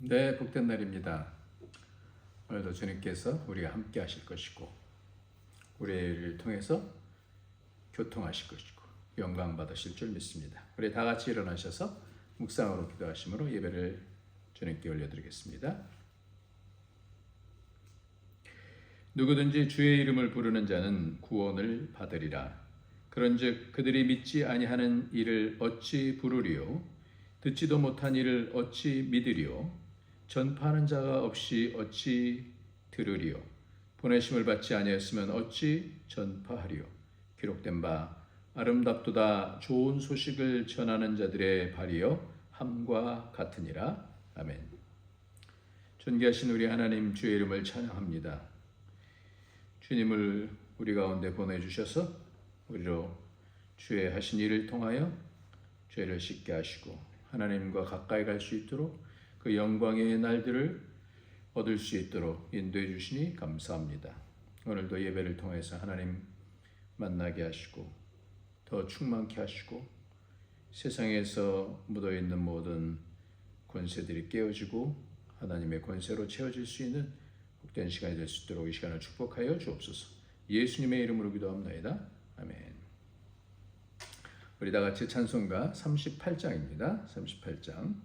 네, 복된 날입니다. 오늘도 주님께서 우리와 함께 하실 것이고 우리를 통해서 교통하실 것이고 영광 받으실 줄 믿습니다. 우리 다 같이 일어나셔서 묵상으로 기도하심으로 예배를 주님께 올려드리겠습니다. 누구든지 주의 이름을 부르는 자는 구원을 받으리라. 그런즉 그들이 믿지 아니하는 이를 어찌 부르리요? 듣지도 못한 이를 어찌 믿으리요? 전파하는 자가 없이 어찌 들으리요? 보내심을 받지 아니하였으면 어찌 전파하리요? 기록된 바 아름답도다 좋은 소식을 전하는 자들의 발이여 함과 같으니라. 아멘. 존귀하신 우리 하나님 주의 이름을 찬양합니다. 주님을 우리 가운데 보내주셔서 우리로 주의 하신 일을 통하여 죄를 씻게 하시고 하나님과 가까이 갈 수 있도록 그 영광의 날들을 얻을 수 있도록 인도해 주시니 감사합니다. 오늘도 예배를 통해서 하나님 만나게 하시고 더 충만케 하시고 세상에서 묻어있는 모든 권세들이 깨어지고 하나님의 권세로 채워질 수 있는 복된 시간이 될 수 있도록 이 시간을 축복하여 주옵소서. 예수님의 이름으로 기도합나이다. 아멘. 우리 다 같이 찬송가 38장입니다. 38장.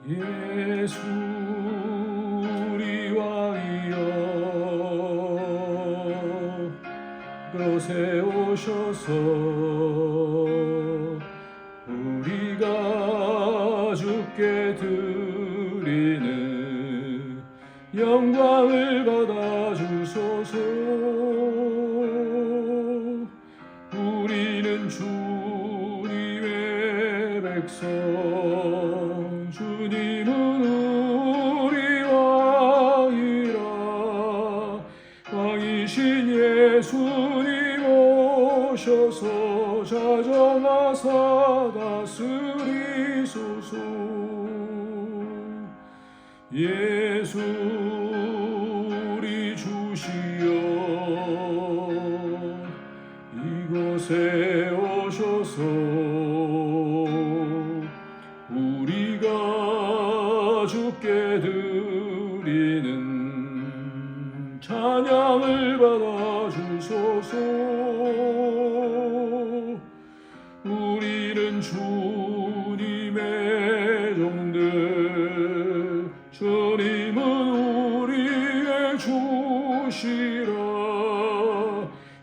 예수 우리 왕이여 그곳에 오셔서 우리가 주께 드리는 영광을 받아 주소서. 우리는 주님의 백성, 주님은 우리 왕이라. 왕이신 예수님 오셔서 자정하사 다스리소서. 예수 우리 주시여 이곳에 오셔서 우리가 주께 드리는 찬양을 받아 주소서. 우리는 주님의 종들, 주님은 우리의 주시라.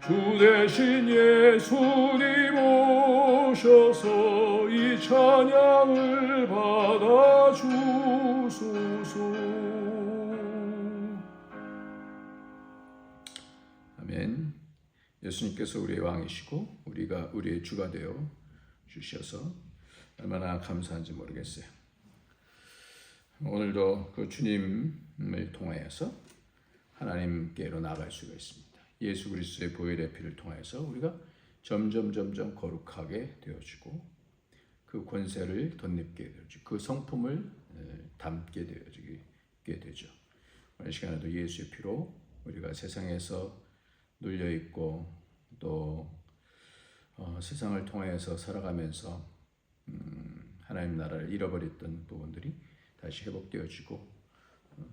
주 대신 예수님 오셔서 이 찬양을 받아 주소서. 아멘. 예수님께서 우리의 왕이시고 우리가 우리의 주가 되어 주셔서 얼마나 감사한지 모르겠어요. 오늘도 그 주님을 통하여서 하나님께로 나아갈 수가 있습니다. 예수 그리스도의 보혈의 피를 통해서 우리가 점점 거룩하게 되어지고 그 권세를 덧입게 되어지고 그 성품을 담게 되어지게 되죠. 오늘 시간에도 예수의 피로 우리가 세상에서 눌려 있고 또 세상을 통해서 살아가면서 하나님 나라를 잃어버렸던 부분들이 다시 회복되어지고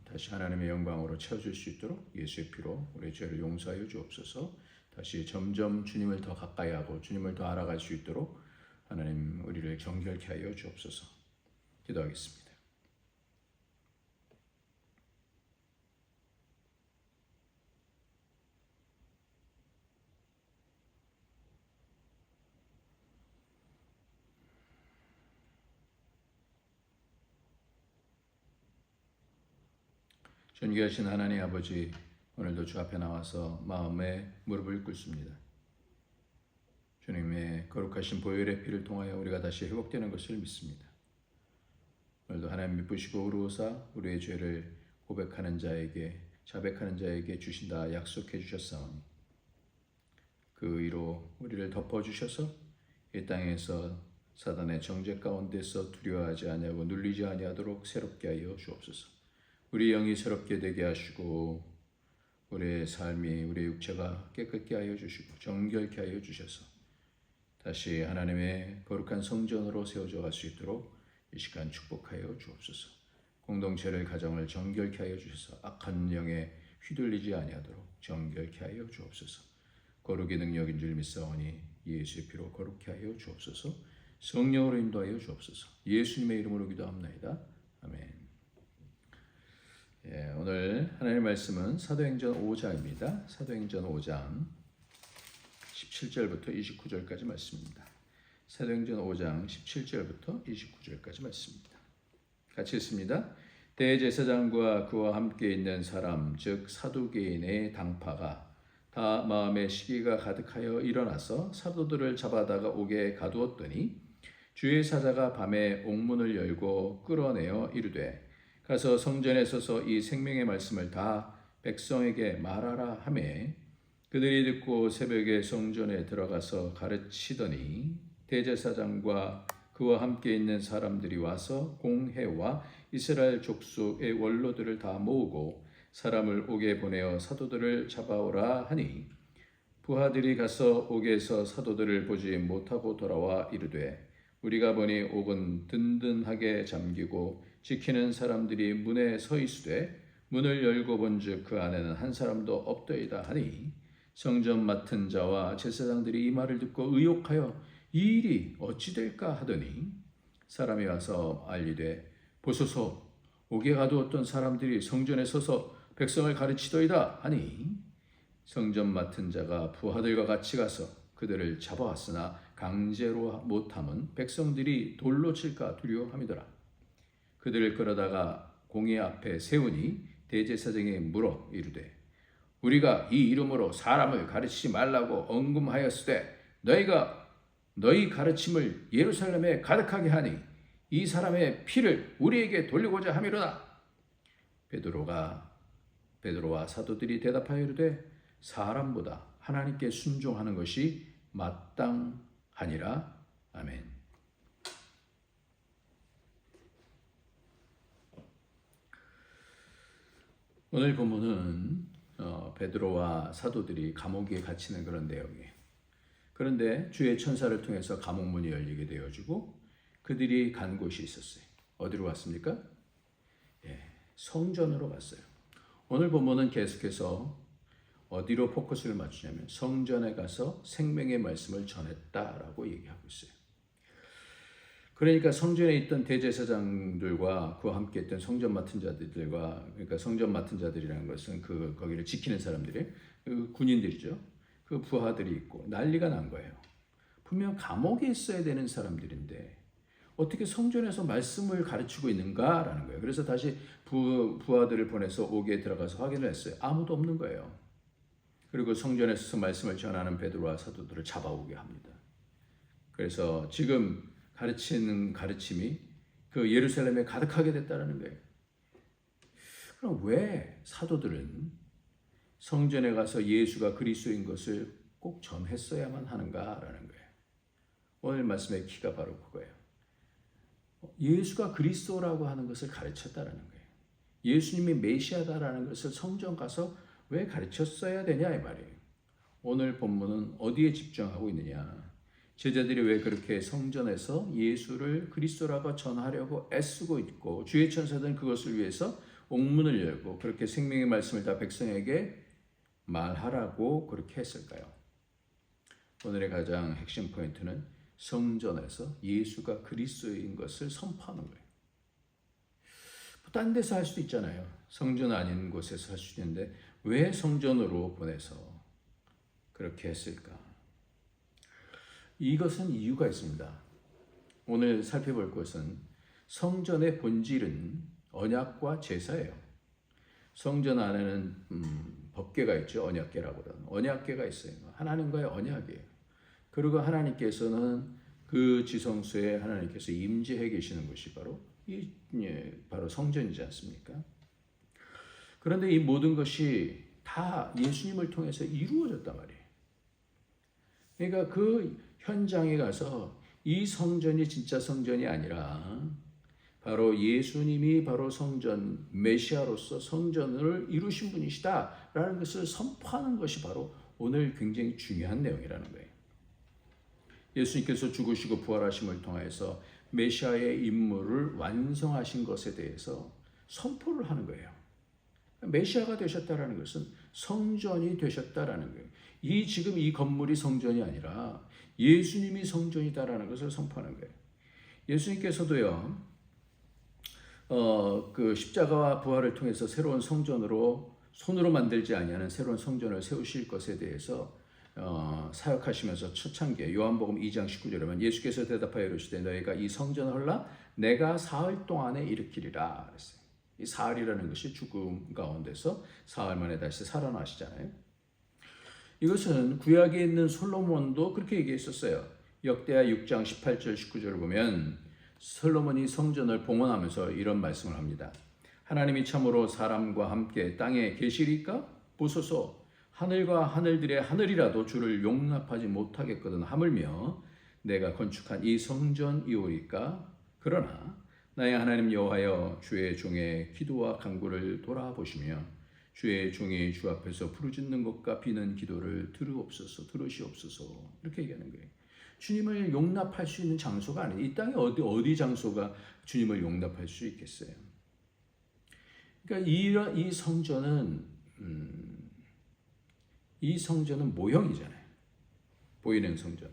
다시 하나님의 영광으로 채워질 수 있도록 예수의 피로 우리의 죄를 용서하여 주옵소서. 다시 점점 주님을 더 가까이 하고 주님을 더 알아갈 수 있도록 하나님 우리를 정결케 하여 주옵소서. 기도하겠습니다. 존귀하신 하나님 아버지, 오늘도 주 앞에 나와서 마음에 무릎을 꿇습니다. 주님의 거룩하신 보혈의 피를 통하여 우리가 다시 회복되는 것을 믿습니다. 오늘도 하나님 미쁘시고 의로우사 우리의 죄를 고백하는 자에게 자백하는 자에게 주신다 약속해 주셨사오니 그 의로 우리를 덮어주셔서 이 땅에서 사단의 정죄 가운데서 두려워하지 아니하고 눌리지 아니하도록 새롭게 하여 주옵소서. 우리 영이 새롭게 되게 하시고 우리의 삶이 우리의 육체가 깨끗게 하여 주시고 정결케 하여 주셔서 다시 하나님의 거룩한 성전으로 세워져 갈 수 있도록 이 시간 축복하여 주옵소서. 공동체를 가정을 정결케 하여 주셔서 악한 영에 휘둘리지 아니하도록 정결케 하여 주옵소서. 거룩의 능력인 줄 믿사오니 예수의 피로 거룩케 하여 주옵소서. 성령으로 인도하여 주옵소서. 예수님의 이름으로 기도합나이다. 아멘. 오늘 하나님의 말씀은 사도행전 5장입니다. 사도행전 5장 17절부터 29절까지 말씀입니다. 사도행전 5장 17절부터 29절까지 말씀입니다. 같이 읽습니다. 대제사장과 그와 함께 있는 사람 즉 사두개인의 당파가 다 마음의 시기가 가득하여 일어나서 사도들을 잡아다가 옥에 가두었더니 주의 사자가 밤에 옥문을 열고 끌어내어 이르되 가서 성전에 서서 이 생명의 말씀을 다 백성에게 말하라 하매 그들이 듣고 새벽에 성전에 들어가서 가르치더니 대제사장과 그와 함께 있는 사람들이 와서 공회와 이스라엘 족속의 원로들을 다 모으고 사람을 옥에 보내어 사도들을 잡아오라 하니 부하들이 가서 옥에서 사도들을 보지 못하고 돌아와 이르되 우리가 보니 옥은 든든하게 잠기고 지키는 사람들이 문에 서 있으되 문을 열고 본즉 그 안에는 한 사람도 없더이다 하니 성전 맡은 자와 제사장들이 이 말을 듣고 의혹하여 이 일이 어찌 될까 하더니 사람이 와서 알리되 보소서 옥에 가두었던 사람들이 성전에 서서 백성을 가르치더이다 하니 성전 맡은 자가 부하들과 같이 가서 그들을 잡아왔으나 강제로 못함은 백성들이 돌로 칠까 두려워함이더라. 그들을 끌어다가 공회 앞에 세우니 대제사장이 물어 이르되 우리가 이 이름으로 사람을 가르치지 말라고 언금하였으되 너희가 너희 가르침을 예루살렘에 가득하게 하니 이 사람의 피를 우리에게 돌리고자 함이로다. 베드로와 사도들이 대답하여 이르되 사람보다 하나님께 순종하는 것이 마땅하니라. 아멘. 오늘 본문은 베드로와 사도들이 감옥에 갇히는 그런 내용이에요. 그런데 주의 천사를 통해서 감옥 문이 열리게 되어지고 그들이 간 곳이 있었어요. 어디로 갔습니까? 성전으로 갔어요. 오늘 본문은 계속해서 어디로 포커스를 맞추냐면 성전에 가서 생명의 말씀을 전했다라고 얘기하고 있어요. 그러니까 성전에 있던 대제사장들과 그와 함께 있던 성전 맡은 자들과 그러니까 성전 맡은 자들이라는 것은 거기를 지키는 사람들이 군인들이죠. 그 부하들이 있고 난리가 난 거예요. 분명 감옥에 있어야 되는 사람들인데 어떻게 성전에서 말씀을 가르치고 있는가라는 거예요. 그래서 다시 부하들을 보내서 옥에 들어가서 확인을 했어요. 아무도 없는 거예요. 그리고 성전에서 말씀을 전하는 베드로와 사도들을 잡아오게 합니다. 그래서 지금 가르치는 가르침이 그 예루살렘에 가득하게 됐다는 거예요. 그럼 왜 사도들은 성전에 가서 예수가 그리스도인 것을 꼭 전했어야만 하는가라는 거예요. 오늘 말씀의 키가 바로 그거예요. 예수가 그리스도라고 하는 것을 가르쳤다라는 거예요. 예수님이 메시아다라는 것을 성전 가서 왜 가르쳤어야 되냐 이 말이에요. 오늘 본문은 어디에 집중하고 있느냐. 제자들이 왜 그렇게 성전에서 예수를 그리스도라고 전하려고 애쓰고 있고 주의 천사들은 그것을 위해서 옥문을 열고 그렇게 생명의 말씀을 다 백성에게 말하라고 그렇게 했을까요? 오늘의 가장 핵심 포인트는 성전에서 예수가 그리스도인 것을 선포하는 거예요. 딴 데서 할 수도 있잖아요. 성전 아닌 곳에서 할 수 있는데 왜 성전으로 보내서 그렇게 했을까? 이것은 이유가 있습니다. 오늘 살펴볼 것은 성전의 본질은 언약과 제사예요. 성전 안에는 법궤가 있죠. 언약궤라고 하는 언약궤가 있어요. 하나님과의 언약이에요. 그리고 하나님께서는 그 지성소에 하나님께서 임재해 계시는 것이 바로 성전이지 않습니까? 그런데 이 모든 것이 다 예수님을 통해서 이루어졌단 말이에요. 그러니까 그 현장에 가서 이 성전이 진짜 성전이 아니라 바로 예수님이 바로 성전, 메시아로서 성전을 이루신 분이시다라는 것을 선포하는 것이 바로 오늘 굉장히 중요한 내용이라는 거예요. 예수님께서 죽으시고 부활하심을 통하여서 메시아의 임무를 완성하신 것에 대해서 선포를 하는 거예요. 메시아가 되셨다라는 것은 성전이 되셨다라는 거예요. 지금 이 건물이 성전이 아니라 예수님이 성전이다라는 것을 선포하는 거예요. 예수님께서도요, 그 십자가와 부활을 통해서 새로운 성전으로 손으로 만들지 아니하는 새로운 성전을 세우실 것에 대해서 사역하시면서 초창기에 요한복음 2장 19절에 보면 예수께서 대답하여 이르시되 너희가 이 성전을 헐라 내가 사흘 동안에 일으키리라 그랬어요. 이 사흘이라는 것이 죽음 가운데서 사흘 만에 다시 살아나시잖아요. 이것은 구약에 있는 솔로몬도 그렇게 얘기했었어요. 역대하 6장 18절 19절을 보면 솔로몬이 성전을 봉헌하면서 이런 말씀을 합니다. 하나님이 참으로 사람과 함께 땅에 계시리까? 보소서 하늘과 하늘들의 하늘이라도 주를 용납하지 못하겠거든 하물며 내가 건축한 이 성전이오리까? 그러나 나의 하나님 여호와여 주의 종의 기도와 간구를 돌아보시며 주의 종이 주 앞에서 부르짖는 것과 비는 기도를 들으시옵소서 이렇게 얘기하는 거예요. 주님을 용납할 수 있는 장소가 아니에요. 이 땅에 어디 장소가 주님을 용납할 수 있겠어요. 그러니까 이 성전은 모형이잖아요. 보이는 성전.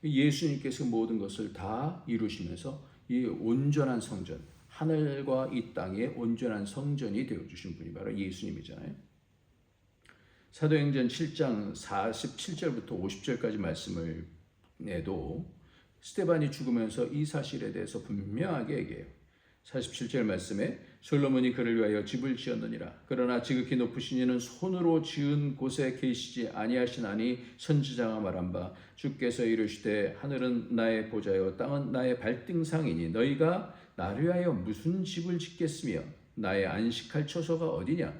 예수님께서 모든 것을 다 이루시면서 이 온전한 성전, 하늘과 이 땅의 온전한 성전이 되어주신 분이 바로 예수님이잖아요. 사도행전 7장 47절부터 50절까지 말씀을 내도 스데반이 죽으면서 이 사실에 대해서 분명하게 얘기해요. 47절 말씀에 솔로몬이 그를 위하여 집을 지었느니라. 그러나 지극히 높으신 이는 손으로 지은 곳에 계시지 아니하시나니 선지자가 말한 바 주께서 이르시되 하늘은 나의 보좌요 땅은 나의 발등상이니 너희가 나를 위하여 무슨 집을 짓겠으며 나의 안식할 처소가 어디냐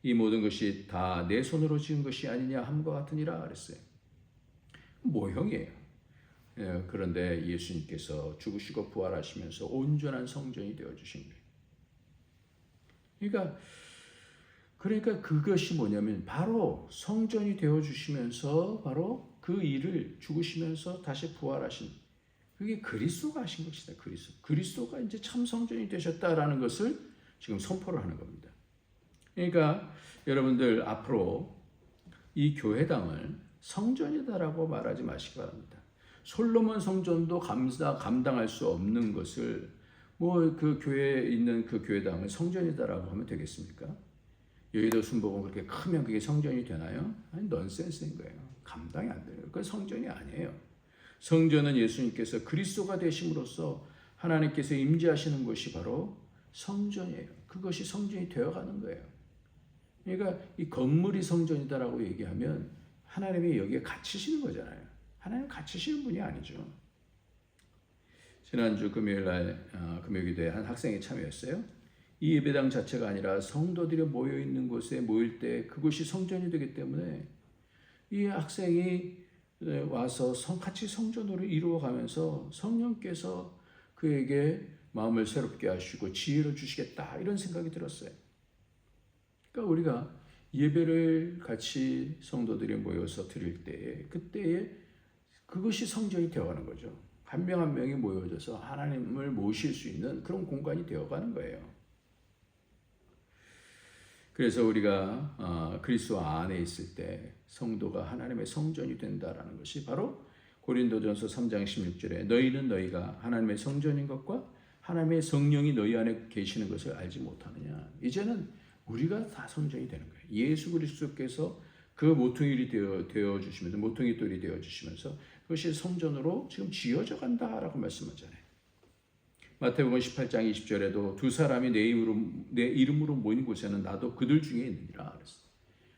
이 모든 것이 다 내 손으로 지은 것이 아니냐 함과 같으니라 그랬어요. 모형이에요. 그런데 예수님께서 죽으시고 부활하시면서 온전한 성전이 되어주신 거예요. 그러니까 그것이 뭐냐면 바로 성전이 되어주시면서 바로 그 일을 죽으시면서 다시 부활하신 그게 그리스도가 하신 것이다. 그리스도가 이제 참 성전이 되셨다라는 것을 지금 선포를 하는 겁니다. 그러니까 여러분들 앞으로 이 교회당을 성전이다라고 말하지 마시기 바랍니다. 솔로몬 성전도 감당할 수 없는 것을 그 교회에 있는 그 교회당을 성전이다라고 하면 되겠습니까? 여의도 순복음 그렇게 크면 그게 성전이 되나요? 아니 넌센스인 거예요. 감당이 안 돼요. 그건 성전이 아니에요. 성전은 예수님께서 그리스도가 되심으로써 하나님께서 임재하시는 곳이 바로 성전이에요. 그것이 성전이 되어가는 거예요. 그러니까 이 건물이 성전이다라고 얘기하면 하나님이 여기에 갇히시는 거잖아요. 하나님 갇히시는 분이 아니죠. 지난주 금요일날 금요기도에 한 학생이 참여했어요. 이 예배당 자체가 아니라 성도들이 모여있는 곳에 모일 때 그곳이 성전이 되기 때문에 이 학생이 와서 같이 성전으로 이루어가면서 성령께서 그에게 마음을 새롭게 하시고 지혜를 주시겠다 이런 생각이 들었어요. 그러니까 우리가 예배를 같이 성도들이 모여서 드릴 때에 그때에 그것이 성전이 되어가는 거죠. 한 명 한 명이 모여져서 하나님을 모실 수 있는 그런 공간이 되어가는 거예요. 그래서 우리가 그리스도 안에 있을 때 성도가 하나님의 성전이 된다라는 것이 바로 고린도전서 3장 16절에 너희는 너희가 하나님의 성전인 것과 하나님의 성령이 너희 안에 계시는 것을 알지 못하느냐. 이제는 우리가 다 성전이 되는 거예요. 예수 그리스도께서 그 모퉁이돌이 되어 주시면서 그것이 성전으로 지금 지어져 간다라고 말씀하잖아요. 마태복음 18장 20절에도 두 사람이 내 이름으로 모인 곳에는 나도 그들 중에 있느니라 그랬어요.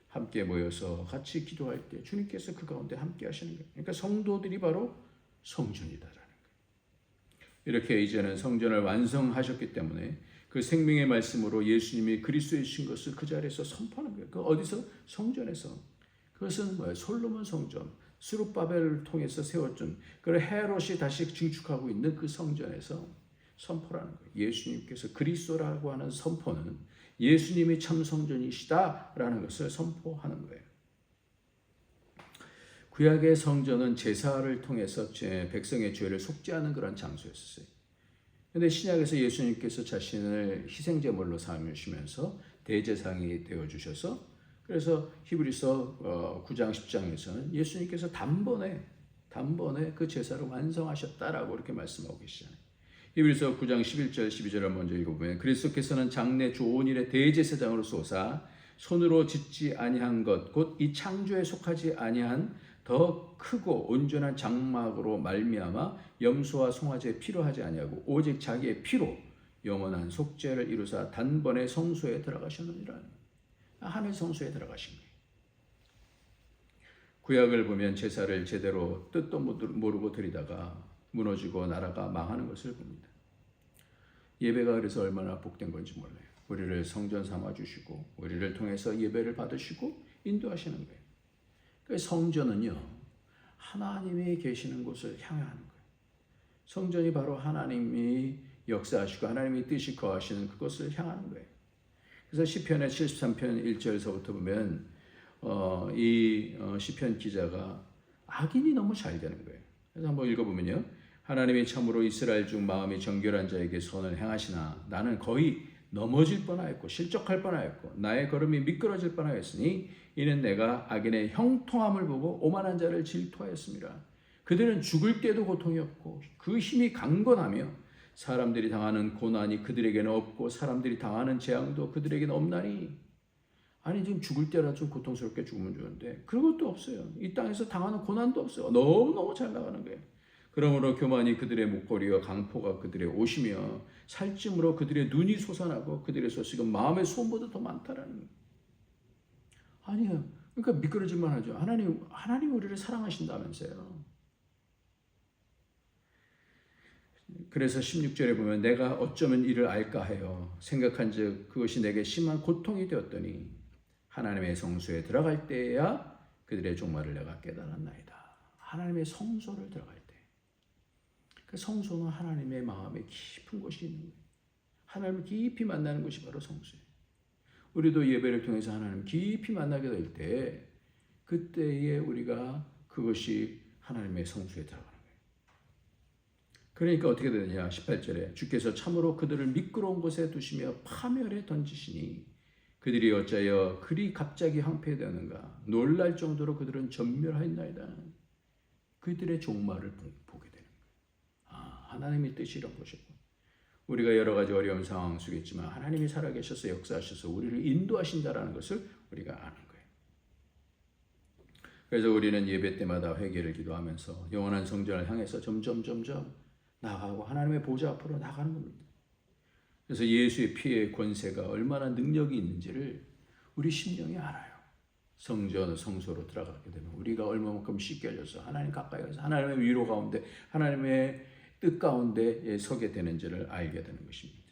함께 모여서 같이 기도할 때 주님께서 그 가운데 함께 하시는 거예요. 그러니까 성도들이 바로 성전이다라는 거예요. 이렇게 이제는 성전을 완성하셨기 때문에 그 생명의 말씀으로 예수님이 그리스도이신 것을 그 자리에서 선포하는 거예요. 그 어디서? 성전에서. 그것은 뭐예요? 솔로몬 성전, 스룹바벨을 통해서 세웠던 그 헤롯이 다시 증축하고 있는 그 성전에서 선포라는 거예요. 예수님께서 그리스도라고 하는 선포는 예수님이 참 성전이시다라는 것을 선포하는 거예요. 구약의 성전은 제사를 통해서 백성의 죄를 속죄하는 그런 장소였어요. 근데 신약에서 예수님께서 자신을 희생제물로 삼으시면서 대제사장이 되어 주셔서, 그래서 히브리서 9장 10장에서는 예수님께서 단번에 그 제사를 완성하셨다라고 이렇게 말씀하고 계시잖아요. 히브리서 9장 11절 12절을 먼저 읽어보면, 그리스도께서는 장래 좋은 일의 대제사장으로 쏘사 손으로 짓지 아니한 것 곧 이 창조에 속하지 아니한 더 크고 온전한 장막으로 말미암아 염소와 송아지의 피로 하지 아니하고 오직 자기의 피로 영원한 속죄를 이루사 단번에 성소에 들어가셨느니라. 하늘 성소에 들어가신 거예요. 구약을 보면 제사를 제대로 뜻도 모르고 드리다가 무너지고 나라가 망하는 것을 봅니다. 예배가 그래서 얼마나 복된 건지 몰라요. 우리를 성전 삼아 주시고 우리를 통해서 예배를 받으시고 인도하시는 거예요. 그 성전은요, 하나님이 계시는 곳을 향하는 거예요. 성전이 바로 하나님이 역사하시고 하나님이 뜻이 거하시는 그곳을 향하는 거예요. 그래서 시편의 73편 1절에서부터 보면 이 시편 기자가 악인이 너무 잘 되는 거예요. 그래서 한번 읽어보면요, 하나님이 참으로 이스라엘 중 마음이 정결한 자에게 선을 행하시나 나는 거의 넘어질 뻔하였고 실족할 뻔하였고 나의 걸음이 미끄러질 뻔하였으니 이는 내가 악인의 형통함을 보고 오만한 자를 질투하였습니다. 그들은 죽을 때도 고통이 없고 그 힘이 강건하며 사람들이 당하는 고난이 그들에게는 없고 사람들이 당하는 재앙도 그들에게는 없나니. 아니 지금 죽을 때라 좀 고통스럽게 죽으면 좋은데 그런 것도 없어요. 이 땅에서 당하는 고난도 없어요. 너무너무 잘 나가는 거예요. 그러므로 교만이 그들의 목걸이와 강포가 그들의 옷이며 살찜으로 그들의 눈이 솟아나고 그들의 소식은 마음의 소음보다 더 많다라는 거예요. 아니요. 그러니까 미끄러질만 하죠. 하나님 우리를 사랑하신다면서요. 그래서 16절에 보면 내가 어쩌면 이를 알까 하여 생각한즉 그것이 내게 심한 고통이 되었더니 하나님의 성소에 들어갈 때야 그들의 종말을 내가 깨달았나이다. 하나님의 성소를 들어갈 때. 그 성소는 하나님의 마음에 깊은 곳이 있는 거예요. 하나님을 깊이 만나는 곳이 바로 성소예요. 우리도 예배를 통해서 하나님 깊이 만나게 될 때 그때에 우리가 그것이 하나님의 성소에 들어가는 거예요. 그러니까 어떻게 되느냐 18절에 주께서 참으로 그들을 미끄러운 곳에 두시며 파멸에 던지시니 그들이 어찌하여 그리 갑자기 황폐되었는가. 놀랄 정도로 그들은 전멸하였나이다. 그들의 종말을 보게 되는 거예요. 하나님의 뜻이 이런 것이고 우리가 여러 가지 어려운 상황 속에 있지만 하나님이 살아계셔서 역사하셔서 우리를 인도하신다라는 것을 우리가 아는 거예요. 그래서 우리는 예배 때마다 회개를 기도하면서 영원한 성전을 향해서 점점 나가고 하나님의 보좌 앞으로 나가는 겁니다. 그래서 예수의 피의 권세가 얼마나 능력이 있는지를 우리 심령이 알아요. 성소로 들어가게 되면 우리가 얼마만큼 씻겨져서 하나님 가까이 가서 하나님의 위로 가운데 하나님의 뜻 가운데 서게 되는지를 알게 되는 것입니다.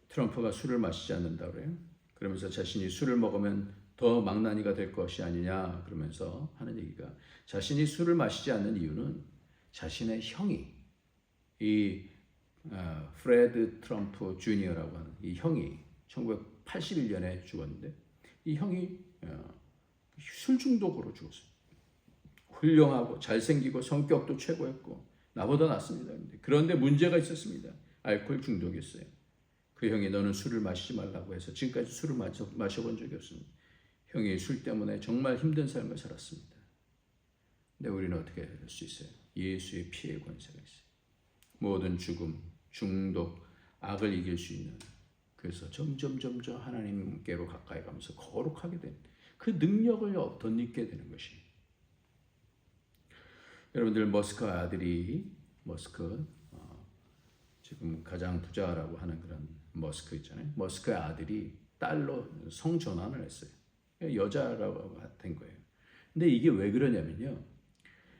트럼프가 술을 마시지 않는다 그래요. 그러면서 자신이 술을 먹으면 더 망나니가 될 것이 아니냐 그러면서 하는 얘기가, 자신이 술을 마시지 않는 이유는 자신의 형이 이 프레드 트럼프 주니어라고 하는 이 형이 1981년에 죽었는데 이 형이 술 중독으로 죽었어요. 훌륭하고 잘생기고 성격도 최고였고 나보다 낫습니다. 그런데 문제가 있었습니다. 알코올 중독이었어요. 그 형이 너는 술을 마시지 말라고 해서 지금까지 술을 마셔본 적이 없습니다. 형이 술 때문에 정말 힘든 삶을 살았습니다. 근데 우리는 어떻게 할 수 있어요? 예수의 피의 권세가 있어요. 모든 죽음, 중독, 악을 이길 수 있는, 그래서 점점 하나님께로 가까이 가면서 거룩하게 된 그 능력을 덧입게 되는 것이. 여러분들 머스크 아들이 지금 가장 부자라고 하는 그런 머스크 있잖아요. 머스크의 아들이 딸로 성전환을 했어요. 여자라고 된 거예요. 근데 이게 왜 그러냐면요.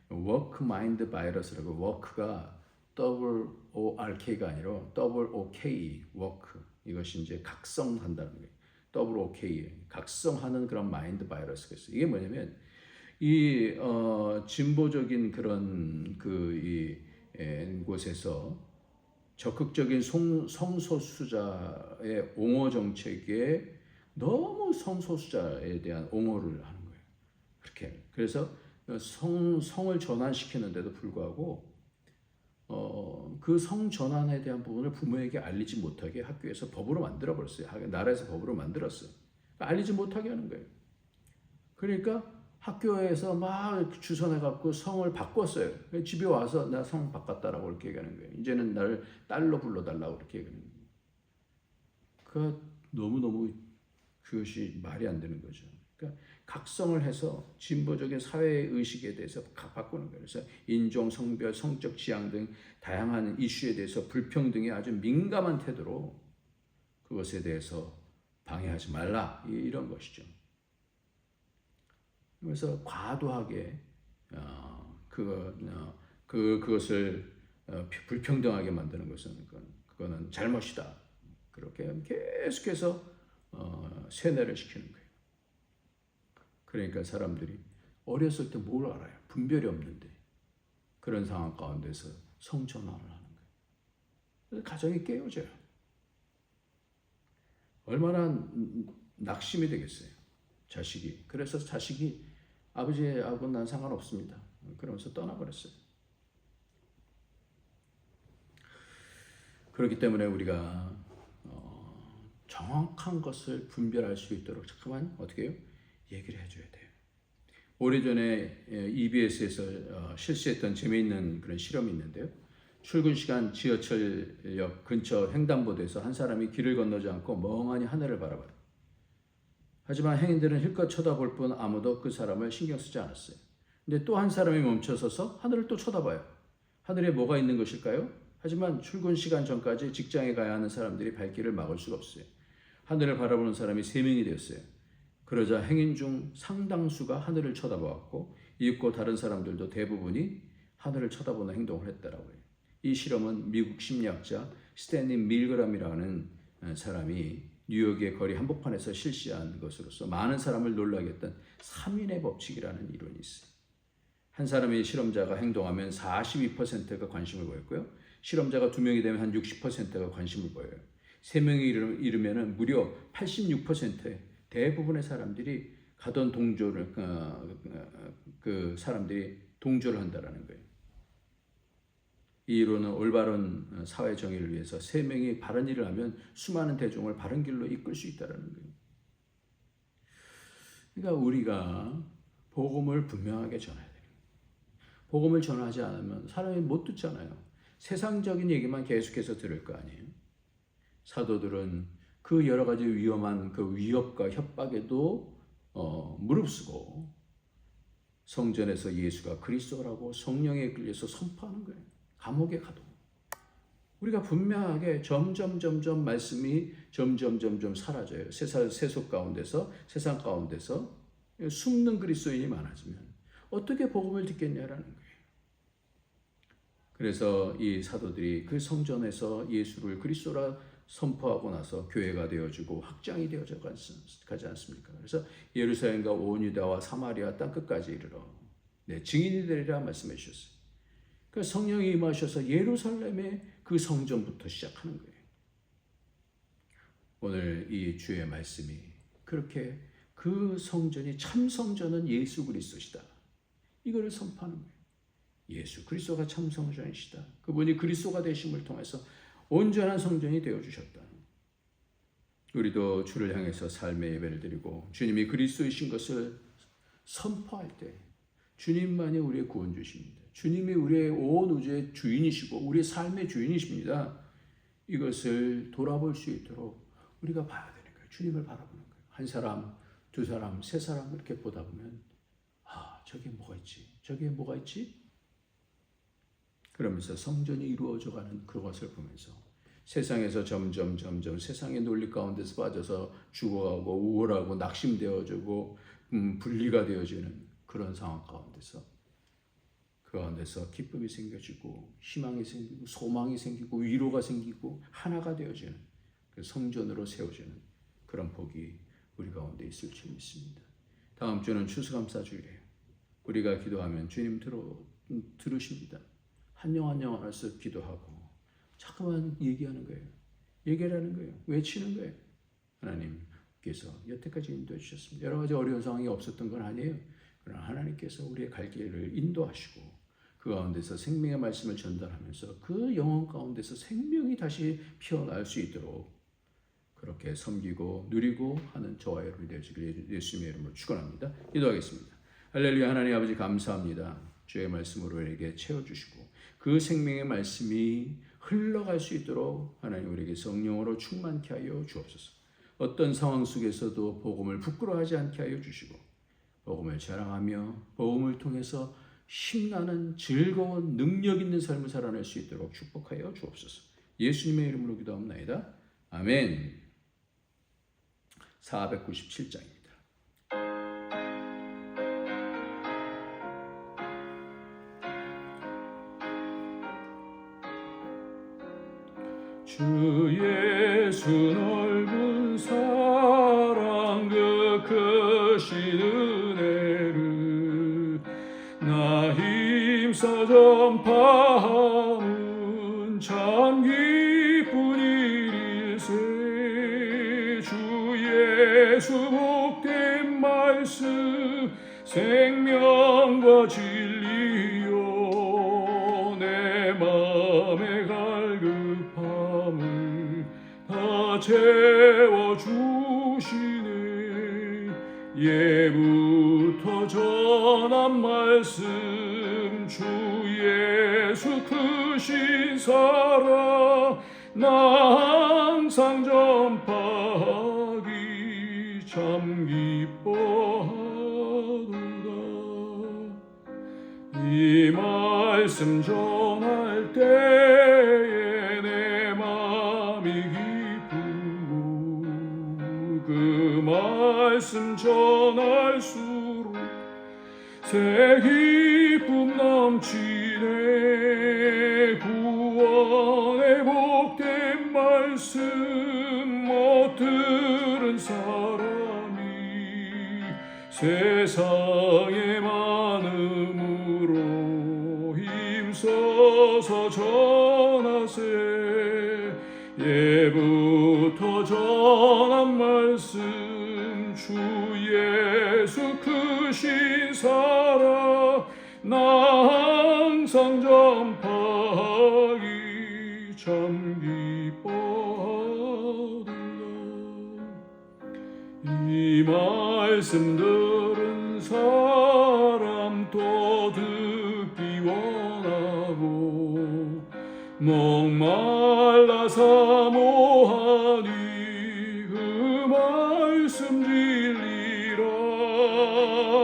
워크 마인드 바이러스라고, 워크가 WORK가 아니라 WOK, 워크. 이것이 이제 각성한다는 거예요. WOK, 각성하는 그런 마인드 바이러스가 있어요. 이게 뭐냐면 이 진보적인 그런 곳에서 적극적인 성소수자의 옹호 정책에 너무 성소수자에 대한 옹호를 하는 거예요. 그렇게. 그래서 성을 전환시키는데도 불구하고 그 성 전환에 대한 부분을 부모에게 알리지 못하게 학교에서 법으로 만들어 버렸어요. 나라에서 법으로 만들었어요. 알리지 못하게 하는 거예요. 그러니까 학교에서 막 주선해 갖고 성을 바꿨어요. 집에 와서 나 성 바꿨다라고 이렇게 얘기하는 거예요. 이제는 나를 딸로 불러달라고 이렇게 얘기하는 거예요. 그 너무너무 그것이 말이 안 되는 거죠. 그러니까 각성을 해서 진보적인 사회 의식에 대해서 바꾸는 거예요. 그래서 인종, 성별, 성적 지향 등 다양한 이슈에 대해서 불평등에 아주 민감한 태도로 그것에 대해서 방해하지 말라 이런 것이죠. 그래서 과도하게 그것을 불평등하게 만드는 것은 그거는 잘못이다. 그렇게 계속해서 세뇌를 시키는 거예요. 그러니까 사람들이 어렸을 때 뭘 알아요? 분별이 없는데 그런 상황 가운데서 성전환을 하는 거예요. 그래서 가정이 깨어져요. 얼마나 낙심이 되겠어요, 자식이. 그래서 자식이 아버지하고 난 상관없습니다. 그러면서 떠나버렸어요. 그렇기 때문에 우리가 정확한 것을 분별할 수 있도록 잠깐만 어떻게 해요? 얘기를 해줘야 돼요. 오래전에 EBS에서 실시했던 재미있는 그런 실험이 있는데요. 출근 시간 지하철역 근처 횡단보도에서 한 사람이 길을 건너지 않고 멍하니 하늘을 바라봐요. 하지만 행인들은 힐끗 쳐다볼 뿐 아무도 그 사람을 신경 쓰지 않았어요. 근데 또 한 사람이 멈춰서서 하늘을 또 쳐다봐요. 하늘에 뭐가 있는 것일까요? 하지만 출근 시간 전까지 직장에 가야 하는 사람들이 발길을 막을 수가 없어요. 하늘을 바라보는 사람이 3명이 되었어요. 그러자 행인 중 상당수가 하늘을 쳐다보았고 이윽고 다른 사람들도 대부분이 하늘을 쳐다보는 행동을 했더라고요. 이 실험은 미국 심리학자 스탠리 밀그람이라는 사람이 뉴욕의 거리 한복판에서 실시한 것으로서 많은 사람을 놀라게 했던 3인의 법칙이라는 이론이 있어요. 한 사람의 실험자가 행동하면 42%가 관심을 보였고요. 실험자가 2명이 되면 한 60%가 관심을 보여요. 3명이 이르면 무려 86%의 대부분의 사람들이 가던 동조를 그 사람들이 동조를 한다라는 거예요. 이 이론은 올바른 사회 정의를 위해서 3명이 바른 일을 하면 수많은 대중을 바른 길로 이끌 수 있다라는 거예요. 그러니까 우리가 복음을 분명하게 전해야 돼요. 복음을 전하지 않으면 사람이 못 듣잖아요. 세상적인 얘기만 계속해서 들을 거 아니에요. 사도들은 그 여러 가지 위험한 그 위협과 협박에도 무릅쓰고 성전에서 예수가 그리스도라고 성령에 끌려서 선포하는 거예요. 감옥에 가도. 우리가 분명하게 점점 말씀이 점점 사라져요. 세속 가운데서 세상 가운데서 숨는 그리스도인이 많아지면 어떻게 복음을 듣겠냐라는 거예요. 그래서 이 사도들이 그 성전에서 예수를 그리스도라 선포하고 나서 교회가 되어지고 확장이 되어져 가지 않습니까? 그래서 예루살렘과 온 유다와 사마리아 땅끝까지 이르러 증인이 되리라 말씀해 주셨어요. 그러니까 성령이 임하셔서 예루살렘의 그 성전부터 시작하는 거예요. 오늘 이 주의 말씀이 그렇게 그 성전이 참 성전은 예수 그리스도시다. 이거를 선포하는 거예요. 예수 그리스도가 참 성전이시다. 그분이 그리스도가 되심을 통해서 온전한 성전이 되어주셨다. 우리도 주를 향해서 삶의 예배를 드리고 주님이 그리스도이신 것을 선포할 때 주님만이 우리의 구원주십니다. 주님이 우리의 온 우주의 주인이시고 우리의 삶의 주인이십니다. 이것을 돌아볼 수 있도록 우리가 봐야 되는 거예요. 주님을 바라보는 거예요. 한 사람, 두 사람, 세 사람 이렇게 보다 보면 저게 뭐가 있지? 저게 뭐가 있지? 그러면서 성전이 이루어져가는 그것을 보면서 세상에서 점점 세상의 논리 가운데서 빠져서 죽어가고 우월하고 낙심되어지고 분리가 되어지는 그런 상황 가운데서 그 가운데서 기쁨이 생겨지고 희망이 생기고 소망이 생기고 위로가 생기고 하나가 되어지는 그 성전으로 세워지는 그런 복이 우리 가운데 있을 줄 믿습니다. 다음 주는 추수감사주일이에요. 우리가 기도하면 주님 들으십니다. 한 영 한 영 하나씩 기도하고 자꾸만 얘기하는 거예요. 얘기하는 거예요. 외치는 거예요. 하나님께서 여태까지 인도해 주셨습니다. 여러 가지 어려운 상황이 없었던 건 아니에요. 그러나 하나님께서 우리의 갈 길을 인도하시고 그 가운데서 생명의 말씀을 전달하면서 그 영혼 가운데서 생명이 다시 피어날 수 있도록 그렇게 섬기고 누리고 하는 저와 여러분이 되시길 예수님의 이름으로 축원합니다. 기도하겠습니다. 할렐루야. 하나님 아버지 감사합니다. 주의 말씀으로 우리에게 채워주시고 그 생명의 말씀이 흘러갈 수 있도록 하나님 우리에게 성령으로 충만케 하여 주옵소서. 어떤 상황 속에서도 복음을 부끄러워하지 않게 하여 주시고 복음을 자랑하며 복음을 통해서 힘나는 즐거운 능력 있는 삶을 살아낼 수 있도록 축복하여 주옵소서. 예수님의 이름으로 기도합나이다. 아멘. 497장입니다. 주 예수 넓은 사랑 그 크신 은혜를 나 힘써 전파하는 참 기쁜 일일세. 주 예수 복된 말씀 생명과 진리요 내 맘에 갈급함을 다 채워주시네. 예부터 전한 말씀 주 예수 크신 사랑 나 항상 전파하기 참 기뻐하도다. 이 말씀 전할 때에 내 마음이 기쁘고 그 말씀 전할수록 새 기쁨 넘치네. 구원의 복된 말씀 못 들은 사람이 세상에 많음으로 힘써서 전하세. 예부터 전한 말씀 주 예수 크신 사랑 나 항상 전파하기 참 기뻐하도다. 이 말씀 들은 사람 또 듣기 원하고 목말라 사모하니 그 말씀 진리라.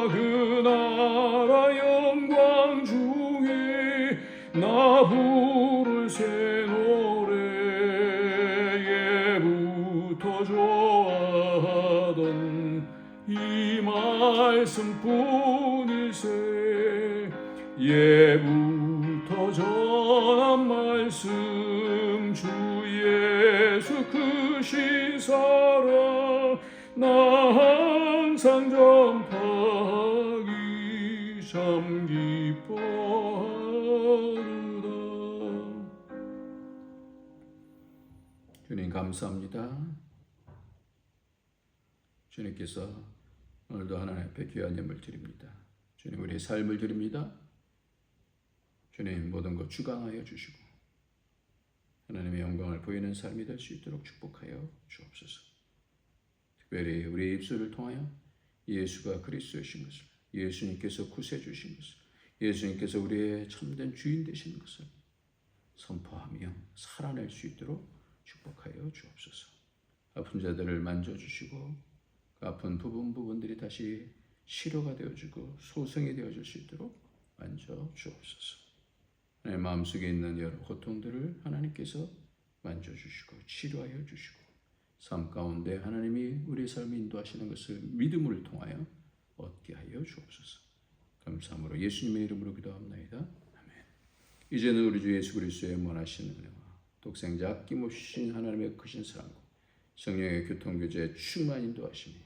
그 나라 영광 중에 나 부를 새 노래. 예부터 좋아하던 이 말씀뿐일세. 예부터 전한 말씀 주 예수 크신 사랑 나 항상 전파하기 참 기뻐하도다. 주님 감사합니다. 주님께서 오늘도 하나님 앞에 귀한 예물 드립니다. 주님 우리의 삶을 드립니다. 주님 모든 것 주관하여 주시고 하나님의 영광을 보이는 삶이 될 수 있도록 축복하여 주옵소서. 특별히 우리의 입술을 통하여 예수가 그리스도이신 것을, 예수님께서 구세주신 것을, 예수님께서 우리의 참된 주인 되시는 것을 선포하며 살아낼 수 있도록 축복하여 주옵소서. 아픈 자들을 만져주시고 그 아픈 부분들이 다시 치료가 되어지고 소생이 되어질 수 있도록 만져주옵소서. 내 마음속에 있는 여러 고통들을 하나님께서 만져주시고 치료하여 주시고 삶 가운데 하나님이 우리의 삶을 인도하시는 것을 믿음을 통하여 얻게 하여 주옵소서. 감사함으로 예수님의 이름으로 기도합나이다. 아멘. 이제는 우리 주 예수 그리스도의 원하시는 은혜와 독생자 아낌없으신 하나님의 크신 사랑과 성령의 교통교제에 충만 인도하시니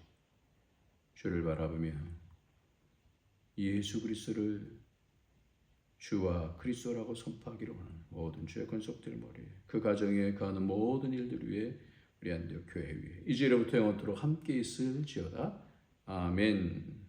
주를 바라보며 예수 그리스도를 주와 그리스도라고 선포하기로 하는 모든 주의 권속들 머리에 그 가정에 가는 모든 일들 위에 우리 안디옥 교회 위에 이제로부터 영원토록 함께 있을지어다. 아멘.